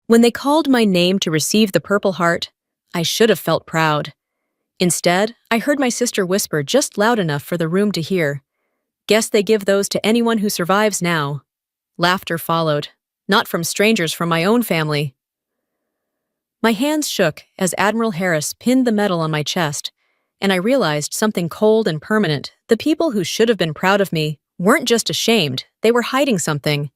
When they called my name to receive the Purple Heart, I should have felt proud. Instead, I heard my sister whisper just loud enough for the room to hear. Guess they give those to anyone who survives now. Laughter followed, not from strangers, from my own family. My hands shook as Admiral Harris pinned the medal on my chest, and I realized something cold and permanent. The people who should have been proud of me weren't just ashamed, they were hiding something.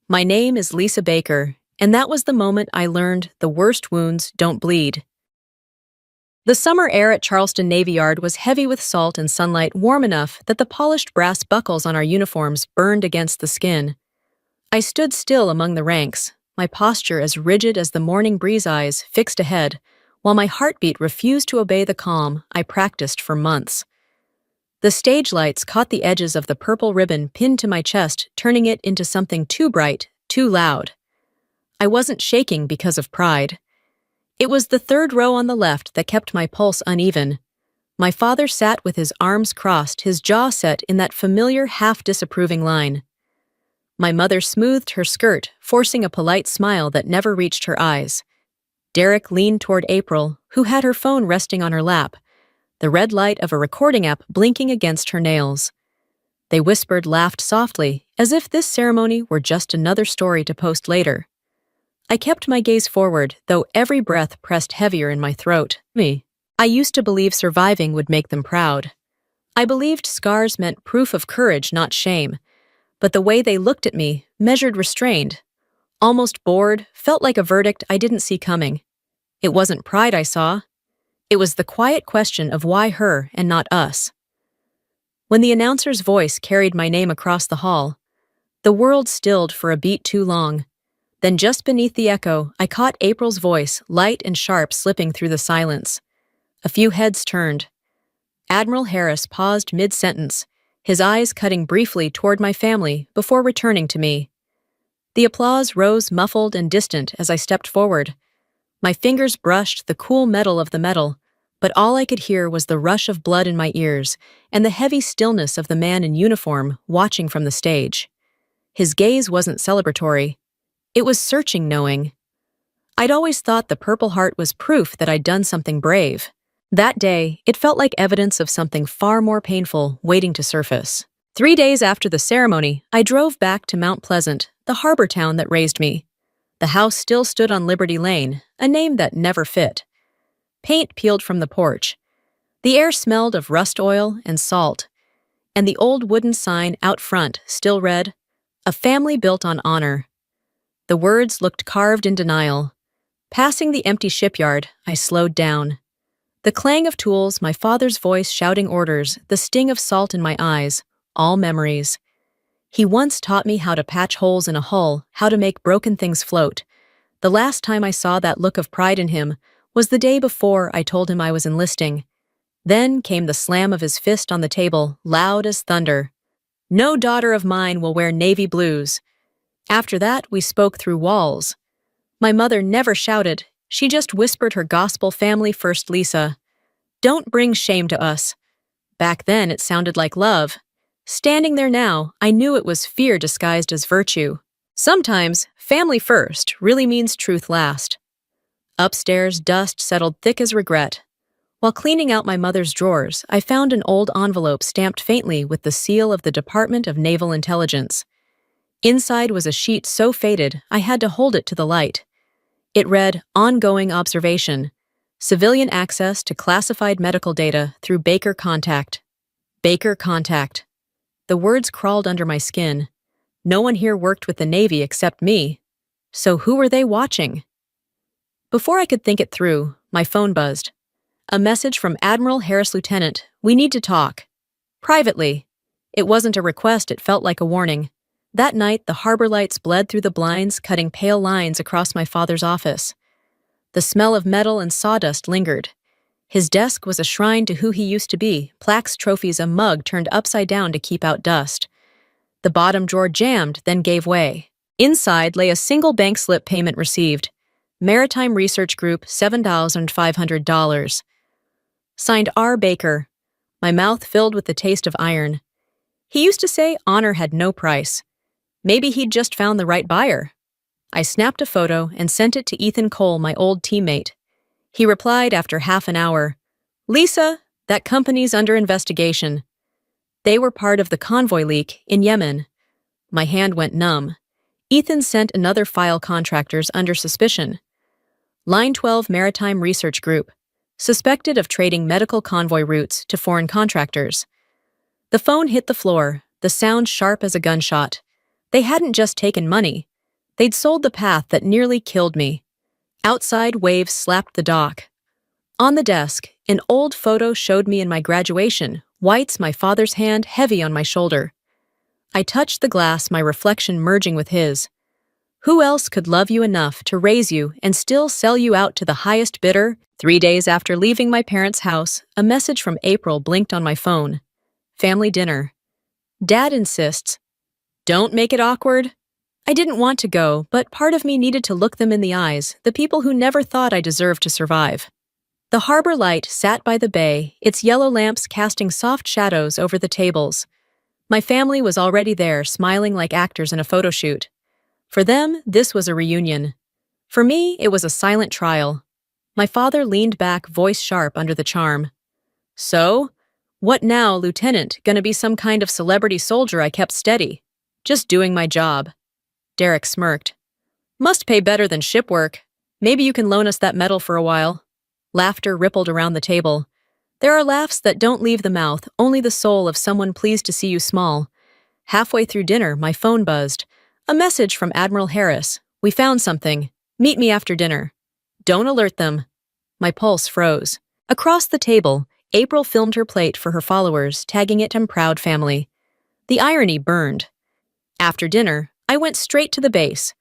My name is Lisa Baker, and that was the moment I learned the worst wounds don't bleed. The summer air at Charleston Navy Yard was heavy with salt and sunlight, warm enough that the polished brass buckles on our uniforms burned against the skin. I stood still among the ranks, my posture as rigid as the morning breeze, eyes fixed ahead, while my heartbeat refused to obey the calm I practiced for months. The stage lights caught the edges of the purple ribbon pinned to my chest, turning it into something too bright, too loud. I wasn't shaking because of pride. It was the third row on the left that kept my pulse uneven. My father sat with his arms crossed, his jaw set in that familiar half-disapproving line. My mother smoothed her skirt, forcing a polite smile that never reached her eyes. Derek leaned toward April, who had her phone resting on her lap, the red light of a recording app blinking against her nails. They whispered, laughed softly, as if this ceremony were just another story to post later. I kept my gaze forward, though every breath pressed heavier in my throat. I used to believe surviving would make them proud. I believed scars meant proof of courage, not shame. But the way they looked at me, measured, restrained, almost bored, felt like a verdict I didn't see coming. It wasn't pride I saw. It was the quiet question of why her and not us. When the announcer's voice carried my name across the hall, the world stilled for a beat too long. Then just beneath the echo, I caught April's voice, light and sharp, slipping through the silence. A few heads turned. Admiral Harris paused mid-sentence, his eyes cutting briefly toward my family before returning to me. The applause rose muffled and distant as I stepped forward. My fingers brushed the cool metal of the medal, but all I could hear was the rush of blood in my ears and the heavy stillness of the man in uniform watching from the stage. His gaze wasn't celebratory. It was searching, knowing. I'd always thought the Purple Heart was proof that I'd done something brave. That day, it felt like evidence of something far more painful waiting to surface. 3 days after the ceremony, I drove back to Mount Pleasant, the harbor town that raised me. The house still stood on Liberty Lane, a name that never fit. Paint peeled from the porch. The air smelled of rust oil and salt. And the old wooden sign out front still read, "A family built on honor." The words looked carved in denial. Passing the empty shipyard, I slowed down. The clang of tools, my father's voice shouting orders, the sting of salt in my eyes, all memories. He once taught me how to patch holes in a hull, how to make broken things float. The last time I saw that look of pride in him was the day before I told him I was enlisting. Then came the slam of his fist on the table, loud as thunder. "No daughter of mine will wear navy blues." After that, we spoke through walls. My mother never shouted. She just whispered her gospel, "Family first, Lisa. Don't bring shame to us." Back then, it sounded like love. Standing there now, I knew it was fear disguised as virtue. Sometimes, family first really means truth last. Upstairs, dust settled thick as regret. While cleaning out my mother's drawers, I found an old envelope stamped faintly with the seal of the Department of Naval Intelligence. Inside was a sheet so faded I had to hold it to the light. It read, "Ongoing observation. Civilian access to classified medical data through Baker Contact." Baker Contact. The words crawled under my skin. No one here worked with the Navy except me. So who were they watching? Before I could think it through, my phone buzzed. A message from Admiral Harris, "Lieutenant, we need to talk. Privately." It wasn't a request, it felt like a warning. That night, the harbor lights bled through the blinds, cutting pale lines across my father's office. The smell of metal and sawdust lingered. His desk was a shrine to who he used to be, plaques, trophies, a mug turned upside down to keep out dust. The bottom drawer jammed, then gave way. Inside lay a single bank slip, payment received. Maritime Research Group, $7,500. Signed R. Baker. My mouth filled with the taste of iron. He used to say honor had no price. Maybe he'd just found the right buyer. I snapped a photo and sent it to Ethan Cole, my old teammate. He replied after half an hour, "Lisa, that company's under investigation." They were part of the convoy leak in Yemen. My hand went numb. Ethan sent another file, contractors under suspicion. Line 12 Maritime Research Group, suspected of trading medical convoy routes to foreign contractors. The phone hit the floor, the sound sharp as a gunshot. They hadn't just taken money. They'd sold the path that nearly killed me. Outside, waves slapped the dock. On the desk, an old photo showed me in my graduation, White's, my father's hand heavy on my shoulder. I touched the glass, my reflection merging with his. Who else could love you enough to raise you and still sell you out to the highest bidder? 3 days after leaving my parents' house, a message from April blinked on my phone. Family dinner. Dad insists. Don't make it awkward. I didn't want to go, but part of me needed to look them in the eyes, the people who never thought I deserved to survive. The harbor light sat by the bay, its yellow lamps casting soft shadows over the tables. My family was already there, smiling like actors in a photo shoot. For them, this was a reunion. For me, it was a silent trial. My father leaned back, voice sharp under the charm. So? What now, Lieutenant? Gonna be some kind of celebrity soldier? I kept steady. Just doing my job. Derek smirked. Must pay better than ship work. Maybe you can loan us that medal for a while. Laughter rippled around the table. There are laughs that don't leave the mouth, only the soul of someone pleased to see you small. Halfway through dinner, my phone buzzed. A message from Admiral Harris. We found something. Meet me after dinner. Don't alert them. My pulse froze. Across the table, April filmed her plate for her followers, tagging it Proud Family. The irony burned. After dinner, I went straight to the base.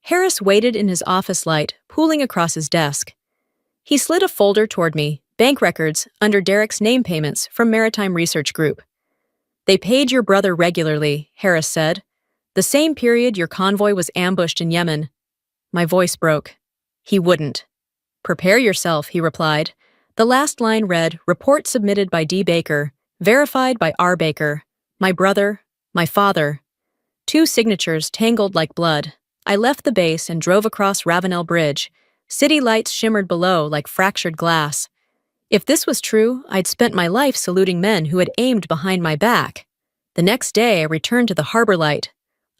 Harris waited in his office light, pooling across his desk. He slid a folder toward me, bank records under Derek's name, payments from Maritime Research Group. They paid your brother regularly, Harris said. The same period your convoy was ambushed in Yemen. My voice broke. He wouldn't. Prepare yourself, he replied. The last line read, report submitted by D. Baker, verified by R. Baker. My brother, my father. 2 signatures tangled like blood. I left the base and drove across Ravenel Bridge. City lights shimmered below like fractured glass. If this was true, I'd spent my life saluting men who had aimed behind my back. The next day, I returned to the harbor light.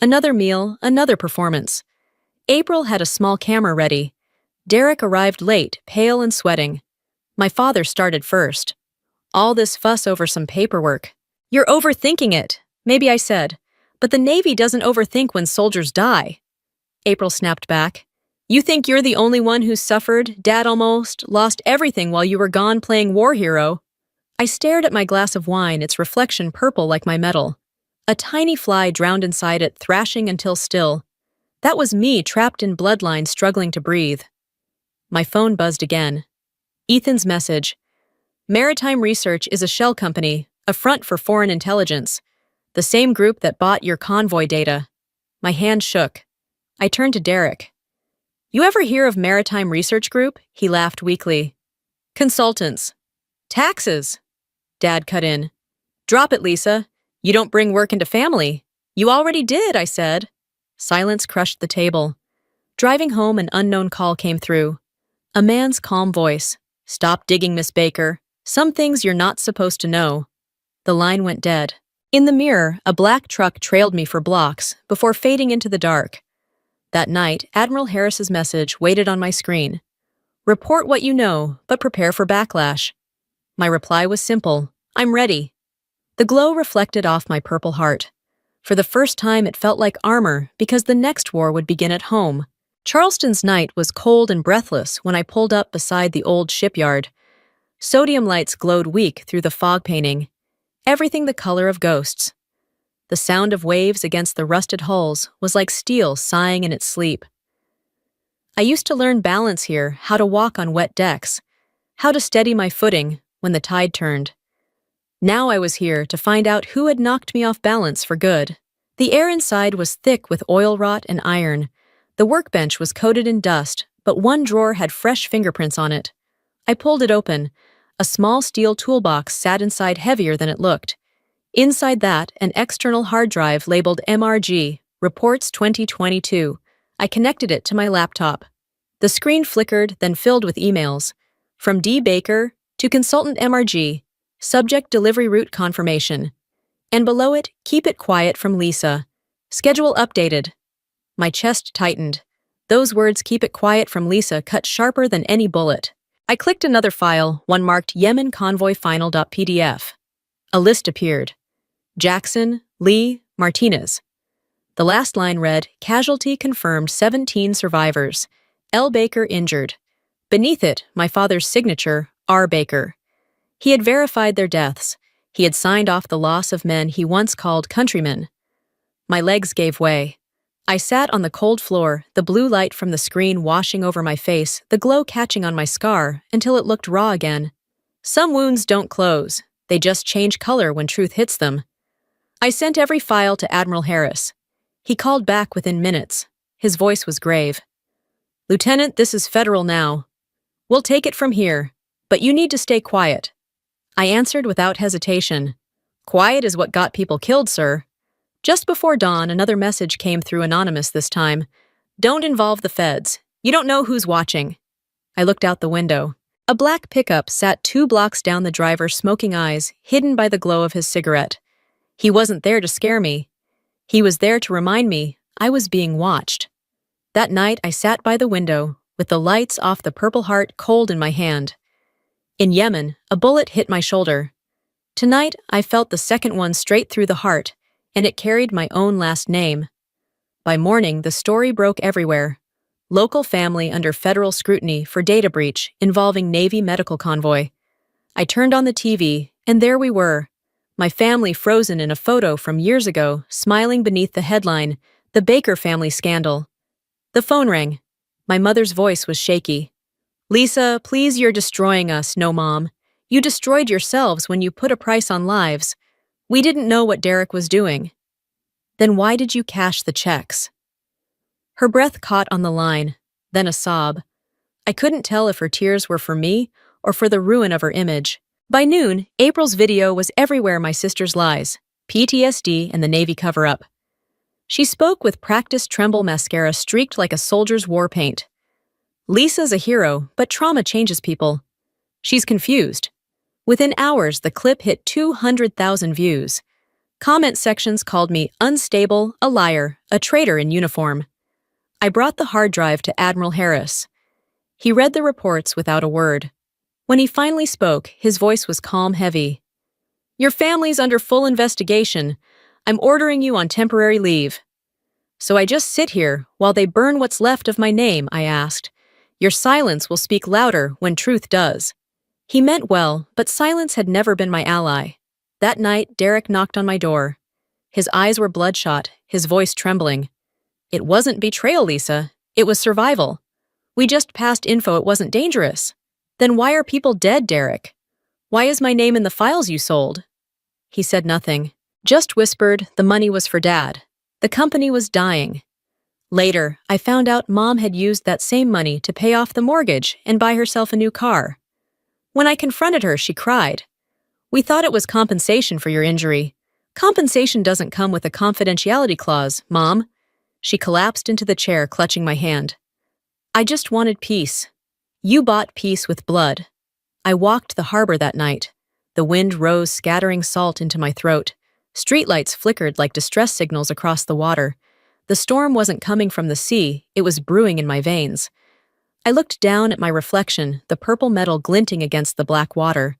Another meal, another performance. April had a small camera ready. Derek arrived late, pale and sweating. My father started first. All this fuss over some paperwork. You're overthinking it, maybe I said. But the Navy doesn't overthink when soldiers die. April snapped back. You think you're the only one who's suffered? Dad almost lost everything while you were gone playing war hero. I stared at my glass of wine, its reflection purple like my medal. A tiny fly drowned inside it, thrashing until still. That was me, trapped in bloodline, struggling to breathe. My phone buzzed again. Ethan's message. Maritime Research is a shell company, a front for foreign intelligence. The same group that bought your convoy data. My hand shook. I turned to Derek. You ever hear of Maritime Research Group? He laughed weakly. Consultants. Taxes. Dad cut in. Drop it, Lisa. You don't bring work into family. You already did, I said. Silence crushed the table. Driving home, an unknown call came through. A man's calm voice. Stop digging, Miss Baker. Some things you're not supposed to know. The line went dead. In the mirror, a black truck trailed me for blocks before fading into the dark. That night, Admiral Harris's message waited on my screen. Report what you know, but prepare for backlash. My reply was simple. I'm ready. The glow reflected off my purple heart. For the first time, it felt like armor because the next war would begin at home. Charleston's night was cold and breathless when I pulled up beside the old shipyard. Sodium lights glowed weak through the fog painting. Everything the color of ghosts. The sound of waves against the rusted hulls was like steel sighing in its sleep. I used to learn balance here, how to walk on wet decks, how to steady my footing when the tide turned. Now I was here to find out who had knocked me off balance for good. The air inside was thick with oil rot and iron. The workbench was coated in dust, but one drawer had fresh fingerprints on it. I pulled it open. A small steel toolbox sat inside, heavier than it looked. Inside that, an external hard drive labeled MRG, Reports 2022, I connected it to my laptop. The screen flickered, then filled with emails. From D. Baker to Consultant MRG, subject delivery route confirmation. And below it, keep it quiet from Lisa. Schedule updated. My chest tightened. Those words, keep it quiet from Lisa, cut sharper than any bullet. I clicked another file, one marked Yemen Convoy Final.pdf. A list appeared. Jackson, Lee, Martinez. The last line read, casualty confirmed 17 survivors. L. Baker injured. Beneath it, my father's signature, R. Baker. He had verified their deaths. He had signed off the loss of men he once called countrymen. My legs gave way. I sat on the cold floor, the blue light from the screen washing over my face, the glow catching on my scar, until it looked raw again. Some wounds don't close. They just change color when truth hits them. I sent every file to Admiral Harris. He called back within minutes. His voice was grave. Lieutenant, this is federal now. We'll take it from here, but you need to stay quiet. I answered without hesitation. Quiet is what got people killed, sir. Just before dawn, another message came through, anonymous this time. Don't involve the feds. You don't know who's watching. I looked out the window. A black pickup sat 2 blocks down, the driver smoking eyes, hidden by the glow of his cigarette. He wasn't there to scare me. He was there to remind me I was being watched. That night, I sat by the window, with the lights off, the Purple Heart cold in my hand. In Yemen, a bullet hit my shoulder. Tonight, I felt the second one straight through the heart, and it carried my own last name. By morning, the story broke everywhere. Local family under federal scrutiny for data breach involving Navy medical convoy. I turned on the TV, and there we were. My family frozen in a photo from years ago, smiling beneath the headline, The Baker Family Scandal. The phone rang. My mother's voice was shaky. Lisa, please, you're destroying us. No, Mom. You destroyed yourselves when you put a price on lives. We didn't know what Derek was doing. Then why did you cash the checks? Her breath caught on the line, then a sob. I couldn't tell if her tears were for me or for the ruin of her image. By noon, April's video was everywhere, my sister's lies, PTSD, and the Navy cover-up. She spoke with practiced tremble, mascara streaked like a soldier's war paint. Lisa's a hero, but trauma changes people. She's confused. Within hours, the clip hit 200,000 views. Comment sections called me unstable, a liar, a traitor in uniform. I brought the hard drive to Admiral Harris. He read the reports without a word. When he finally spoke, his voice was calm, heavy. Your family's under full investigation. I'm ordering you on temporary leave. So I just sit here while they burn what's left of my name, I asked. Your silence will speak louder when truth does. He meant well, but silence had never been my ally. That night, Derek knocked on my door. His eyes were bloodshot, his voice trembling. It wasn't betrayal, Lisa. It was survival. We just passed info it wasn't dangerous. Then why are people dead, Derek? Why is my name in the files you sold? He said nothing, just whispered the money was for Dad. The company was dying. Later, I found out Mom had used that same money to pay off the mortgage and buy herself a new car. When I confronted her, she cried. We thought it was compensation for your injury. Compensation doesn't come with a confidentiality clause, Mom. She collapsed into the chair, clutching my hand. I just wanted peace. You bought peace with blood. I walked the harbor that night. The wind rose, scattering salt into my throat. Streetlights flickered like distress signals across the water. The storm wasn't coming from the sea, it was brewing in my veins. I looked down at my reflection, the purple metal glinting against the black water.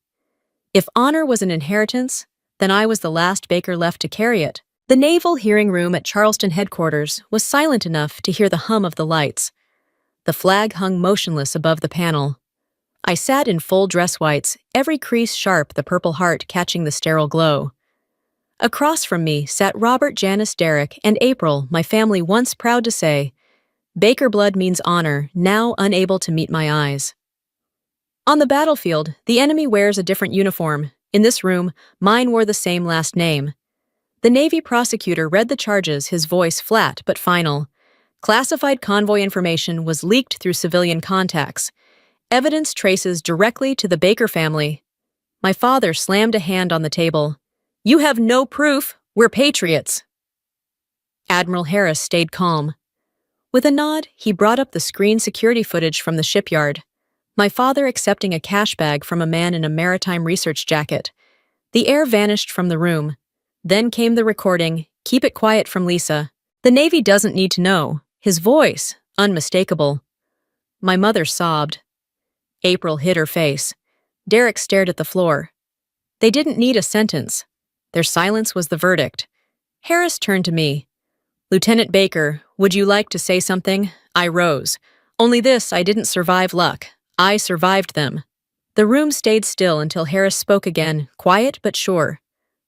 If honor was an inheritance, then I was the last Baker left to carry it. The naval hearing room at Charleston headquarters was silent enough to hear the hum of the lights. The flag hung motionless above the panel. I sat in full dress whites, every crease sharp, the Purple Heart catching the sterile glow. Across from me sat Robert, Janice, Derek, and April, my family once proud to say, Baker blood means honor, now unable to meet my eyes. On the battlefield, the enemy wears a different uniform. In this room, mine wore the same last name. The Navy prosecutor read the charges, his voice flat but final. Classified convoy information was leaked through civilian contacts. Evidence traces directly to the Baker family. My father slammed a hand on the table. You have no proof. We're patriots. Admiral Harris stayed calm. With a nod, he brought up the screen security footage from the shipyard. My father accepting a cash bag from a man in a maritime research jacket. The air vanished from the room. Then came the recording, "Keep it quiet," from Lisa. "The Navy doesn't need to know." His voice, unmistakable. My mother sobbed. April hid her face. Derek stared at the floor. They didn't need a sentence. Their silence was the verdict. Harris turned to me. "Lieutenant Baker, would you like to say something?" I rose. "Only this, I didn't survive luck. I survived them." The room stayed still until Harris spoke again, quiet but sure.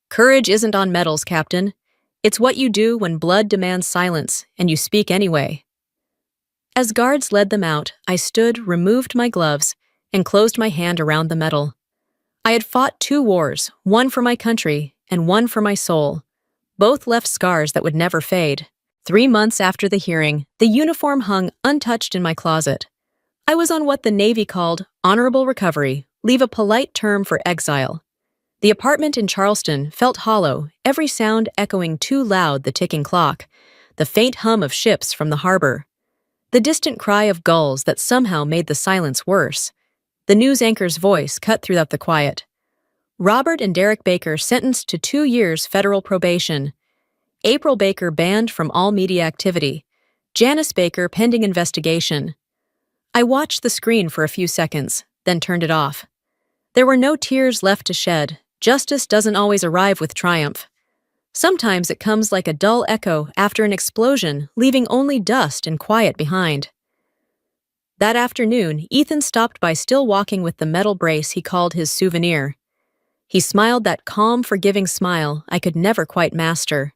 "Courage isn't on medals, Captain. It's what you do when blood demands silence, and you speak anyway." As guards led them out, I stood, removed my gloves, and closed my hand around the medal. I had fought 2 wars, one for my country and one for my soul. Both left scars that would never fade. 3 months after the hearing, the uniform hung untouched in my closet. I was on what the Navy called honorable recovery, leave a polite term for exile. The apartment in Charleston felt hollow, every sound echoing too loud, the ticking clock, the faint hum of ships from the harbor, the distant cry of gulls that somehow made the silence worse. The news anchor's voice cut through the quiet. Robert and Derek Baker sentenced to 2 years federal probation. April Baker banned from all media activity. Janice Baker pending investigation. I watched the screen for a few seconds, then turned it off. There were no tears left to shed. Justice doesn't always arrive with triumph. Sometimes it comes like a dull echo after an explosion, leaving only dust and quiet behind. That afternoon, Ethan stopped by, still walking with the metal brace he called his souvenir. He smiled, that calm, forgiving smile I could never quite master.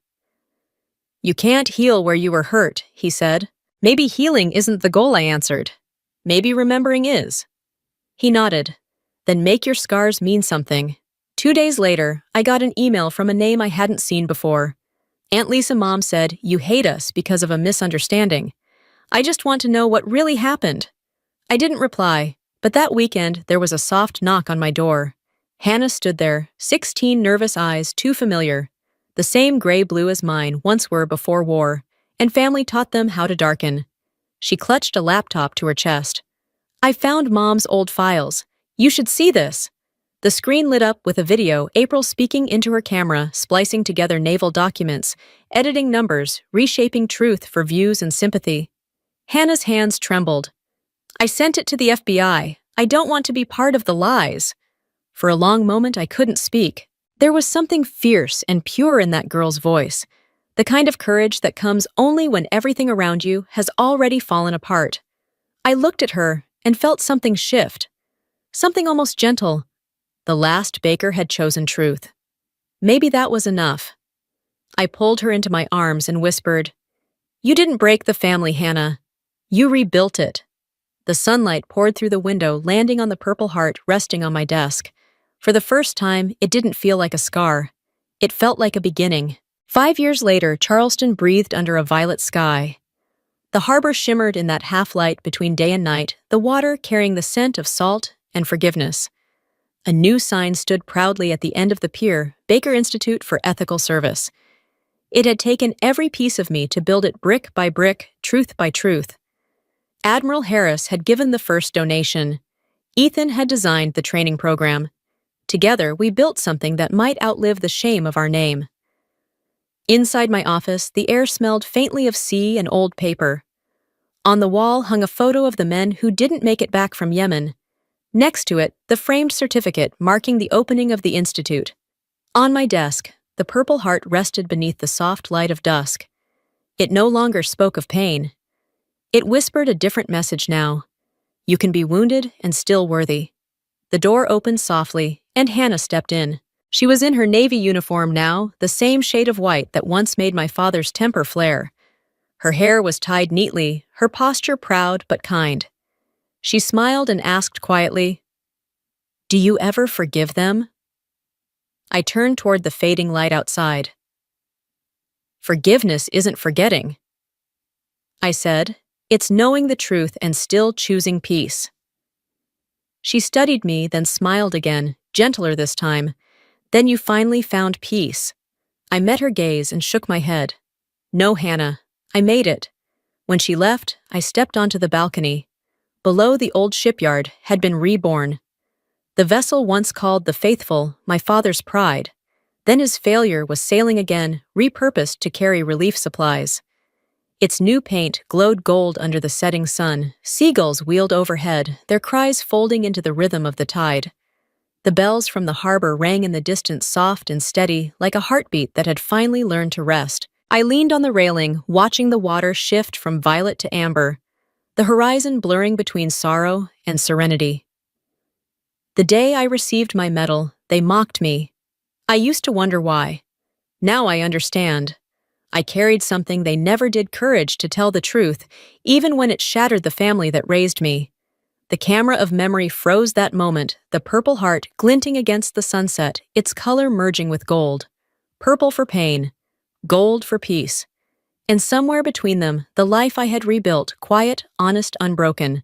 "You can't heal where you were hurt," he said. "Maybe healing isn't the goal," I answered. "Maybe remembering is." He nodded. "Then make your scars mean something." 2 days later, I got an email from a name I hadn't seen before. "Aunt Lisa, Mom said you hate us because of a misunderstanding. I just want to know what really happened." I didn't reply, but that weekend there was a soft knock on my door. Hannah stood there, 16 nervous eyes, too familiar. The same gray-blue as mine once were before war, and family taught them how to darken. She clutched a laptop to her chest. "I found Mom's old files. You should see this." The screen lit up with a video, April speaking into her camera, splicing together naval documents, editing numbers, reshaping truth for views and sympathy. Hannah's hands trembled. "I sent it to the FBI. I don't want to be part of the lies." For a long moment I couldn't speak. There was something fierce and pure in that girl's voice, the kind of courage that comes only when everything around you has already fallen apart. I looked at her and felt something shift, something almost gentle. The last Baker had chosen truth. Maybe that was enough. I pulled her into my arms and whispered, "You didn't break the family, Hannah. You rebuilt it." The sunlight poured through the window, landing on the Purple Heart resting on my desk. For the first time, it didn't feel like a scar. It felt like a beginning. 5 years later, Charleston breathed under a violet sky. The harbor shimmered in that half-light between day and night, the water carrying the scent of salt and forgiveness. A new sign stood proudly at the end of the pier, Baker Institute for Ethical Service. It had taken every piece of me to build it brick by brick, truth by truth. Admiral Harris had given the first donation. Ethan had designed the training program. Together, we built something that might outlive the shame of our name. Inside my office, the air smelled faintly of sea and old paper. On the wall hung a photo of the men who didn't make it back from Yemen. Next to it, the framed certificate marking the opening of the institute. On my desk, the Purple Heart rested beneath the soft light of dusk. It no longer spoke of pain. It whispered a different message now. You can be wounded and still worthy. The door opened softly, and Hannah stepped in. She was in her Navy uniform now, the same shade of white that once made my father's temper flare. Her hair was tied neatly, her posture proud but kind. She smiled and asked quietly, "Do you ever forgive them?" I turned toward the fading light outside. "Forgiveness isn't forgetting," I said. "It's knowing the truth and still choosing peace." She studied me, then smiled again, gentler this time. "Then you finally found peace." I met her gaze and shook my head. "No, Hannah, I made it. When she left, I stepped onto the balcony. Below, the old shipyard had been reborn. The vessel once called the Faithful, my father's pride. Then his failure was sailing again, repurposed to carry relief supplies. Its new paint glowed gold under the setting sun. Seagulls wheeled overhead, their cries folding into the rhythm of the tide. The bells from the harbor rang in the distance, soft and steady, like a heartbeat that had finally learned to rest. I leaned on the railing, watching the water shift from violet to amber, the horizon blurring between sorrow and serenity. The day I received my medal, they mocked me. I used to wonder why. Now I understand. I carried something they never did, courage to tell the truth, even when it shattered the family that raised me. The camera of memory froze that moment, the purple heart glinting against the sunset, its color merging with gold. Purple for pain, gold for peace. And somewhere between them, the life I had rebuilt, quiet, honest, unbroken.